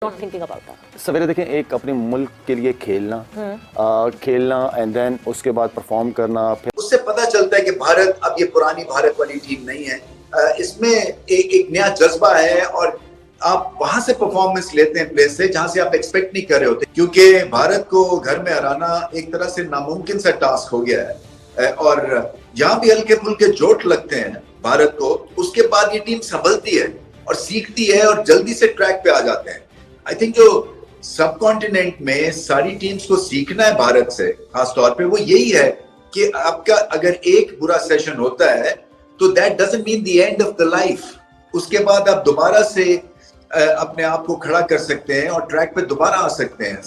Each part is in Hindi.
Not thinking about that. सवेरे देखें, एक अपने मुल्क के लिए खेलना खेलना एंड देन उसके बाद परफॉर्म करना, फिर उससे पता चलता है कि भारत अब ये पुरानी भारत वाली टीम नहीं है। इसमें एक नया जज्बा है और आप वहां से परफॉर्मेंस लेते हैं प्लेस से जहां से आप एक्सपेक्ट नहीं कर रहे होते, क्योंकि भारत को घर में हराना एक तरह से नामुमकिन सा टास्क हो गया है। और जहां भी हल्के फुल्के चोट लगते हैं भारत को, उसके बाद ये टीम संभलती है और सीखती है और जल्दी से ट्रैक पे आ जाते हैं। आई थिंक जो सब कॉन्टिनेंट में सारी टीम्स को सीखना है भारत से खास तौर पे, वो यही है कि आपका अगर एक बुरा सेशन होता है तो that doesn't mean the end of the life. उसके बाद आप दोबारा से अपने आप को खड़ा कर सकते हैं और ट्रैक पे दोबारा आ सकते हैं।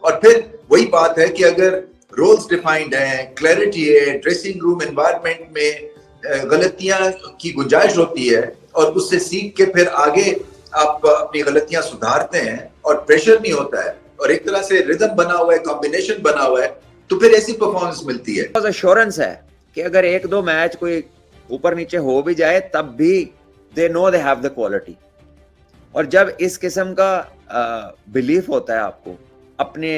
और फिर वही बात है कि अगर रोल्स डिफाइंड हैं, क्लैरिटी है, ड्रेसिंग रूम एनवायरनमेंट में गलतियां की गुंजाइश होती है और उससे सीख के फिर आगे आप अपनी गलतियां सुधारते हैं और प्रेशर नहीं होता है और एक तरह से रिदम बना हुआ है, कॉम्बिनेशन बना हुआ है, तो फिर ऐसी परफॉर्मेंस मिलती है। एश्योरेंस है कि अगर एक दो मैच कोई ऊपर नीचे हो भी जाए तब भी they know they have the quality. और जब इस किस्म का बिलीफ होता है आपको अपने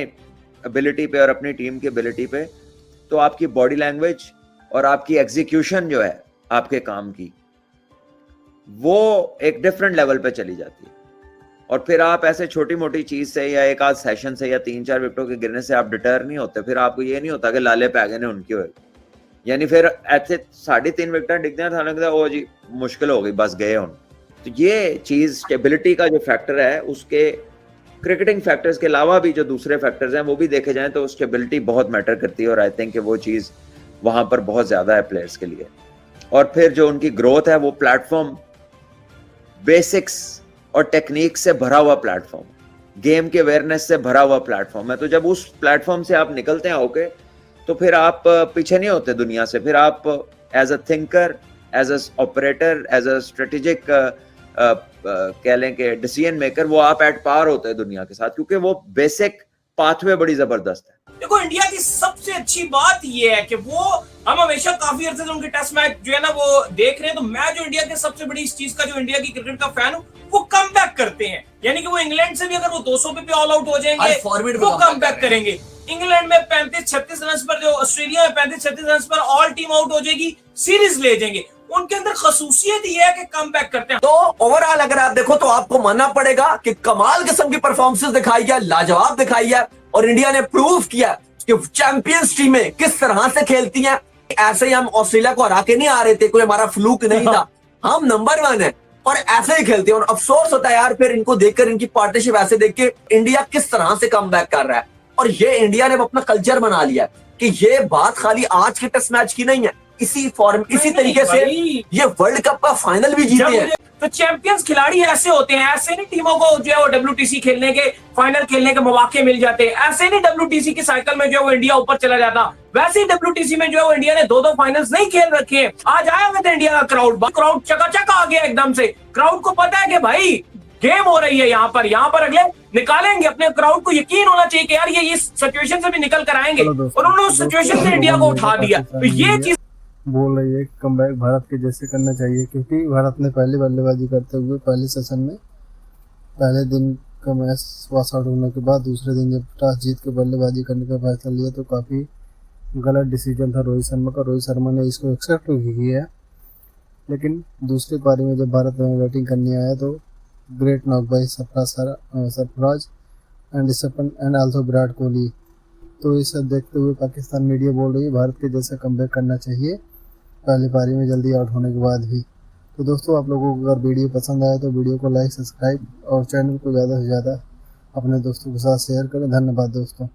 एबिलिटी पे और अपनी टीम की एबिलिटी पे, तो आपकी बॉडी लैंग्वेज और आपकी एग्जीक्यूशन जो है आपके काम की, वो एक डिफरेंट लेवल पे चली जाती है। और फिर आप ऐसे छोटी मोटी चीज से या एक आध सेशन से या 3-4 विकेटों के गिरने से आप डिटर नहीं होते। फिर आपको ये नहीं होता कि लाले पे आ गए ने उनकी हो, यानी फिर ऐसे 3.5 विकेट दिखते हैं, थाने ओ जी मुश्किल हो गई, बस गए उन। तो ये चीज स्टेबिलिटी का जो फैक्टर है, उसके क्रिकेटिंग फैक्टर्स के अलावा भी जो दूसरे फैक्टर्स हैं वो भी देखे जाएं तो स्टेबिलिटी बहुत मैटर करती है। और आई थिंक कि वो चीज वहां पर बहुत ज्यादा है प्लेयर्स के लिए। और फिर जो उनकी ग्रोथ है वो प्लेटफॉर्म बेसिक्स और टेक्निक से भरा हुआ प्लेटफॉर्म, गेम के अवेयरनेस से भरा हुआ प्लेटफॉर्म है। तो जब उस प्लेटफॉर्म से आप निकलते हैं होके, तो फिर आप पीछे नहीं होते दुनिया से। फिर आप as a thinker, as a operator, as a strategic कह लें कि डिसीजन मेकर, वो आप एट पार होते हैं दुनिया के साथ, क्योंकि वो बेसिक पाथवे बड़ी जबरदस्त है। देखो, इंडिया की सबसे अच्छी बात ये है कि वो हम हमेशा काफी अर्से से उनके टेस्ट मैच जो है ना वो देख रहे हैं। तो मैं जो इंडिया के सबसे बड़ी इस चीज का, जो इंडिया की क्रिकेट का फैन हूँ, वो कम बैक करते हैं। यानी कि वो इंग्लैंड से भी अगर वो 200 पे ऑल आउट हो जाएंगे वो कम बैक करेंगे। इंग्लैंड में 35-36 रन पर, जो ऑस्ट्रेलिया में 35-36 रन पर ऑल टीम आउट हो जाएगी, सीरीज ले जाएंगे। उनके अंदर खसूसियत ये है कि कम बैक करते हैं। तो ओवरऑल अगर आप देखो तो आपको मानना पड़ेगा कि कमाल किस्म की परफॉर्मेंसेस दिखाई है, लाजवाब दिखाई है। और इंडिया ने प्रूव किया कि चैंपियंस टीमें किस तरह से खेलती हैं। ऐसे ही हम ऑस्ट्रेलिया को हरा के नहीं आ रहे थे, कोई हमारा फ्लूक नहीं था, हम नंबर 1 है और ऐसे ही खेलते हैं। और अफसोस होता है यार फिर इनको देखकर, इनकी पार्टनरशिप ऐसे देख के, इंडिया किस तरह से कम बैक कर रहा है। और ये इंडिया ने अपना कल्चर बना लिया कि ये बात खाली आज के टेस्ट मैच की नहीं है, इसी फॉर्म, इसी तरीके से ये वर्ल्ड कप का फाइनल भी जीते हैं। तो चैंपियंस खिलाड़ी ऐसे होते हैं, ऐसे नहीं टीमों को जो है वो WTC खेलने के, फाइनल खेलने के मौके मिल जाते हैं। ऐसे नहीं WTC की साइकिल में जो है वो इंडिया ऊपर चला जाता। वैसे ही WTC में जो है वो इंडिया ने 2-2 फाइनल्स नहीं खेल रखे हैं। आज आया हुआ था इंडिया का क्राउड चकाचक आ गया एकदम से। क्राउड को पता है कि भाई गेम हो रही है यहाँ पर अगले निकालेंगे। अपने क्राउड को यकीन होना चाहिए कि यार ये इस सिचुएशन से भी निकल कर आएंगे, और उन्होंने उस सिचुएशन से इंडिया को उठा दिया। तो ये चीज बोल रही है कमबैक भारत के जैसे करना चाहिए, क्योंकि भारत ने पहली बल्लेबाजी करते हुए पहले सेशन में पहले दिन का मैच वॉश आउट होने के बाद दूसरे दिन जब टॉस जीत के बल्लेबाजी करने का फैसला लिया तो काफ़ी गलत डिसीजन था रोहित शर्मा का। रोहित शर्मा ने इसको एक्सेप्ट भी किया है, लेकिन दूसरी पारी में जब भारत में बैटिंग करने आया तो great knock by Sarfaraz and also Virat Kohli. तो इसे देखते हुए पाकिस्तान मीडिया बोल रही है भारत के जैसा कमबैक करना चाहिए पहली पारी में जल्दी आउट होने के बाद भी। तो दोस्तों, आप लोगों को अगर वीडियो पसंद आए तो वीडियो को लाइक, सब्सक्राइब और चैनल को ज़्यादा से ज़्यादा अपने दोस्तों के साथ शेयर करें। धन्यवाद दोस्तों।